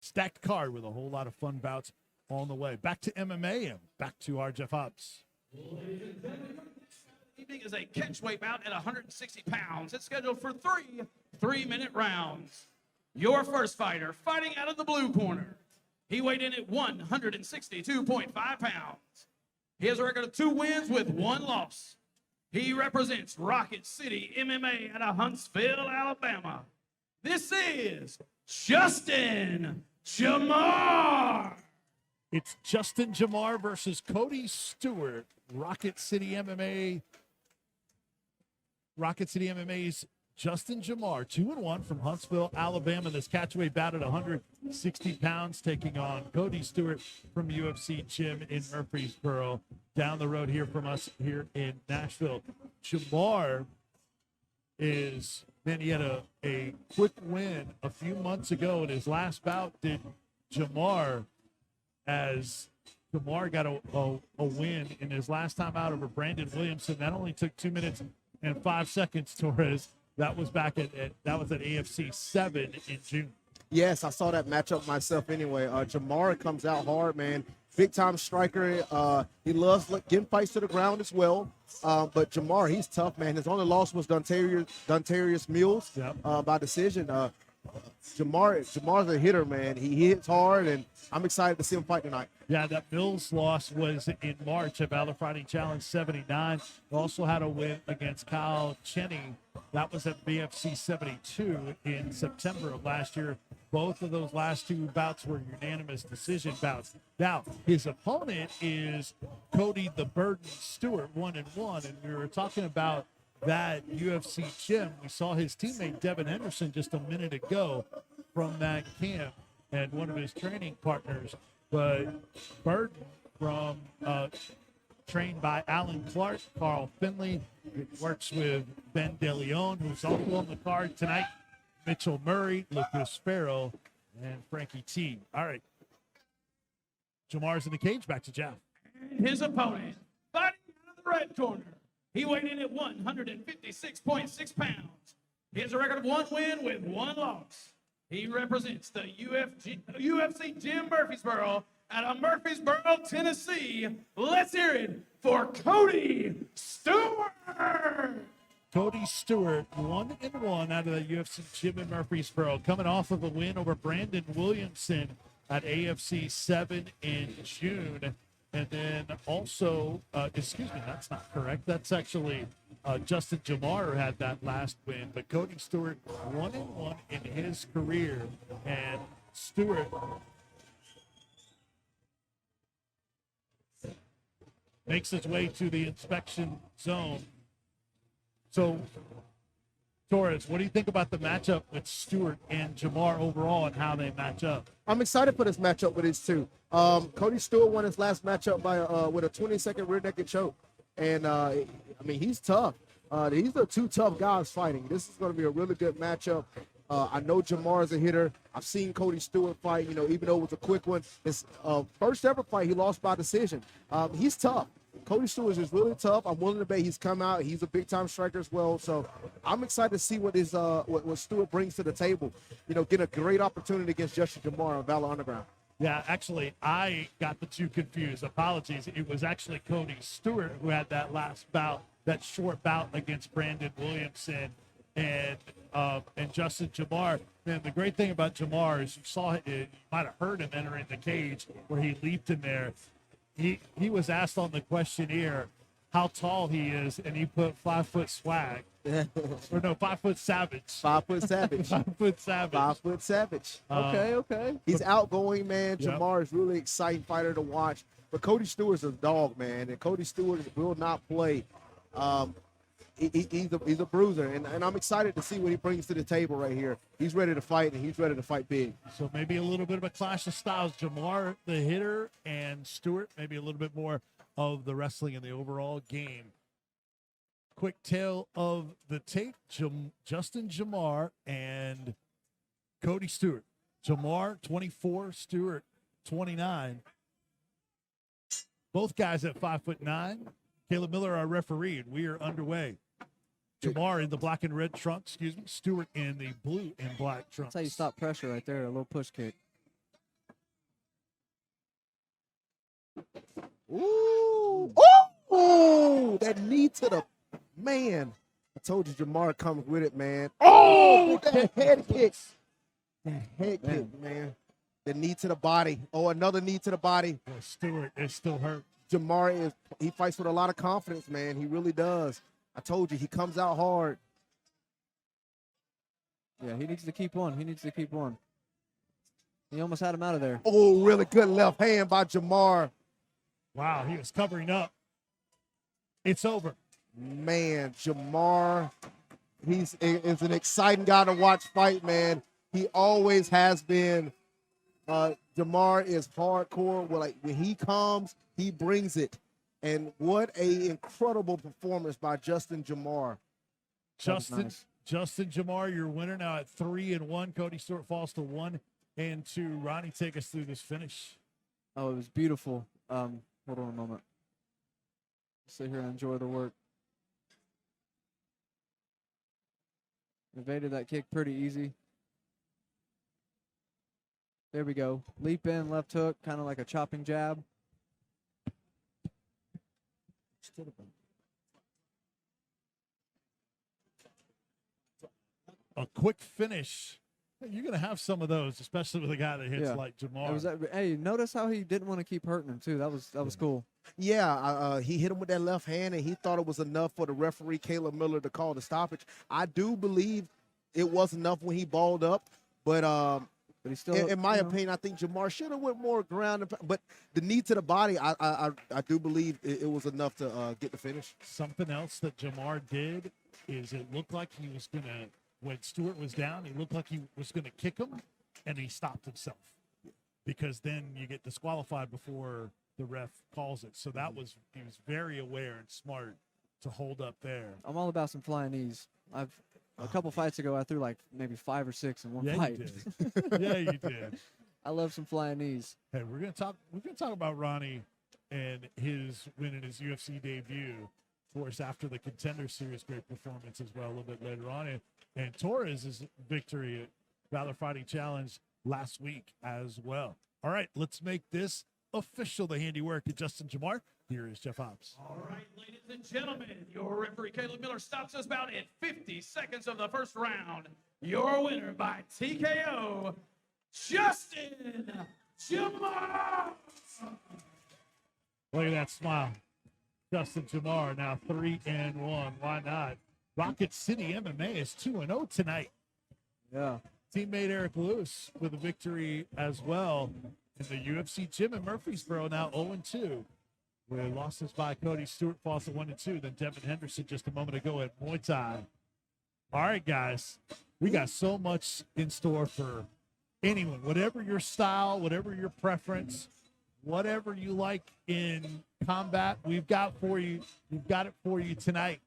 stacked card with a whole lot of fun bouts on the way. Back to MMA and back to our Jeff Hobbs. Evening is a catchweight bout at 160 pounds. It's scheduled for three 3-minute rounds. Your first fighter, fighting out of the blue corner. He weighed in at 162.5 pounds. He has a record of 2 wins with 1 loss. He represents Rocket City MMA out of Huntsville, Alabama. This is Justin Jamar. It's Justin Jamar versus Cody Stuart. Rocket City MMA's Justin Jamar, 2-1 from Huntsville, Alabama. This catchweight bout at 160 pounds, taking on Cody Stuart from UFC Gym in Murfreesboro, down the road here from us here in Nashville. Jamar he had a quick win a few months ago in his last bout. Did Jamar, as Jamar got a win in his last time out over Brandon Williamson. That only took 2 minutes and 5 seconds, Torres. That was back at AFC 7 in June. Yes, I saw that matchup myself anyway. Jamar comes out hard, man. Big-time striker. He loves getting fights to the ground as well. But Jamar, he's tough, man. His only loss was Dontarius Mills by decision. Jamar's a hitter, man. He hits hard, and I'm excited to see him fight tonight. Yeah, that Mills loss was in March at Valor Fighting Challenge 79. Also had a win against Kyle Cheney. That was at BFC 72 in September of last year. Both of those last 2 bouts were unanimous decision bouts. Now, his opponent is Cody the Burden Stewart, 1-1, and we were talking about that UFC Gym. We saw his teammate Devin Henderson just a minute ago from that camp and one of his training partners. But Burden from trained by Alan Clark, Carl Finley, works with Ben DeLeon, who's also on the card tonight, Mitchell Murray, Lucas Farrell, and Frankie T. All right. Jamar's in the cage. Back to Jeff. His opponent, fighting out of the red corner. He weighed in at 156.6 pounds. He has a record of 1 win with 1 loss. He represents the UFC Gym Murfreesboro out of Murfreesboro, Tennessee. Let's hear it for Cody Stuart. Cody Stuart, 1-1 out of the UFC Gym in Murfreesboro, coming off of a win over Brandon Williamson at AFC 7 in June. And then also, excuse me, that's not correct. That's actually Justin Jamar who had that last win. But Cody Stuart, 1-1 in his career. And Stuart makes his way to the inspection zone. So, Torres, what do you think about the matchup with Stuart and Jamar overall and how they match up? I'm excited for this matchup with these two. Cody Stewart won his last matchup by with a 20-second rear naked choke. And, he's tough. These are 2 tough guys fighting. This is going to be a really good matchup. I know Jamar is a hitter. I've seen Cody Stewart fight, even though it was a quick one. His first ever fight, he lost by decision. He's tough. Cody Stewart is really tough. I'm willing to bet he's come out. He's a big-time striker as well. So I'm excited to see what Stewart brings to the table. Get a great opportunity against Justin Jamar on Valor Underground. Yeah, actually, I got the 2 confused. Apologies. It was actually Cody Stewart who had that last bout, that short bout against Brandon Williamson and Justin Jamar. And the great thing about Jamar is you might have heard him entering the cage where he leaped in there. He was asked on the questionnaire how tall he is, and he put 5 foot swag. Or no, 5 foot savage. 5 foot savage. 5 foot savage. 5 foot savage. Okay. He's outgoing, man. Jamar is really exciting fighter to watch. But Cody Stewart's a dog, man, and Cody Stewart will not play. He's a bruiser, and I'm excited to see what he brings to the table right here. He's ready to fight, and he's ready to fight big. So maybe a little bit of a clash of styles. Jamar, the hitter, and Stewart, maybe a little bit more of the wrestling in the overall game. Quick tale of the tape, Justin Jamar and Cody Stuart. Jamar, 24, Stuart, 29. Both guys at 5'9". Caleb Miller, our referee, and we are underway. Jamar in the black and red trunks, Stewart in the blue and black trunks. That's how you stop pressure right there, a little push kick. Ooh. Ooh. That knee to the man. I told you Jamar comes with it, man. Oh, that head kick. That head kick, man. The knee to the body. Oh, another knee to the body. Well, Stuart is still hurt. Jamar he fights with a lot of confidence, man. He really does. I told you, he comes out hard. Yeah, he needs to keep on. He needs to keep on. He almost had him out of there. Oh, really good left hand by Jamar. Wow, he was covering up. It's over. Man, Jamar, is an exciting guy to watch fight, man. He always has been. Jamar is hardcore. Well, like when he comes, he brings it. And what a incredible performance by Justin Jamar. Justin Jamar, your winner now at 3-1. Cody Stuart falls to 1-2. Ronnie, take us through this finish. Oh, it was beautiful. Hold on a moment. Sit here and enjoy the work. Evaded that kick pretty easy. There we go. Leap in, left hook, kind of like a chopping jab. A quick finish. You're going to have some of those, especially with a guy that hits like Jamar. Hey, notice how he didn't want to keep hurting him, too. That was cool. Yeah, he hit him with that left hand, and he thought it was enough for the referee, Caleb Miller, to call the stoppage. I do believe it was enough when he balled up, but he still, in my opinion, I think Jamar should have went more ground. But the knee to the body, I do believe it was enough to get the finish. Something else that Jamar did is it looked like he was going to, when Stuart was down, he looked like he was going to kick him, and he stopped himself because then you get disqualified before the ref calls it. So he was very aware and smart to hold up there. I'm all about some flying knees. A couple fights ago, I threw like maybe 5 or 6 in one fight. You did. Yeah, you did. I love some flying knees. Hey, we're gonna talk about Ronnie and his win in his UFC debut. Of course, after the Contender Series, great performance as well a little bit later on, and Torres' victory at Valor Fighting Challenge last week as well. All right, let's make this official. The handiwork of Justin Jamar. Here is Jeff Hobbs. All right, ladies and gentlemen, your referee Caleb Miller stops us about at 50 seconds of the first round. Your winner by TKO, Justin Jamar. Look at that smile. Justin Jamar now 3-1. Why not? Rocket City MMA is 2-0 tonight. Yeah. Teammate Eric Lewis with a victory as well in the UFC gym in Murfreesboro, now 0-2. Where losses by Cody Stuart falls to 1-2. Then Devin Henderson just a moment ago at Muay Thai. All right, guys. We got so much in store for anyone. Whatever your style, whatever your preference, whatever you like in combat, we've got for you. We've got it for you tonight.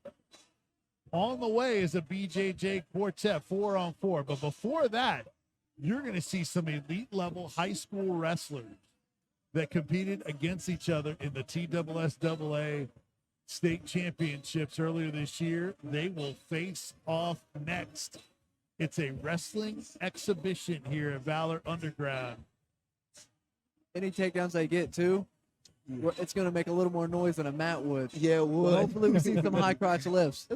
On the way is a BJJ quartet 4-on-4. But before that, you're going to see some elite level high school wrestlers that competed against each other in the TSSAA state championships earlier this year. They will face off next. It's a wrestling exhibition here at Valor Underground. Any takedowns they get, too, it's going to make a little more noise than a mat would. Yeah, it would. Hopefully we see some high crotch lifts.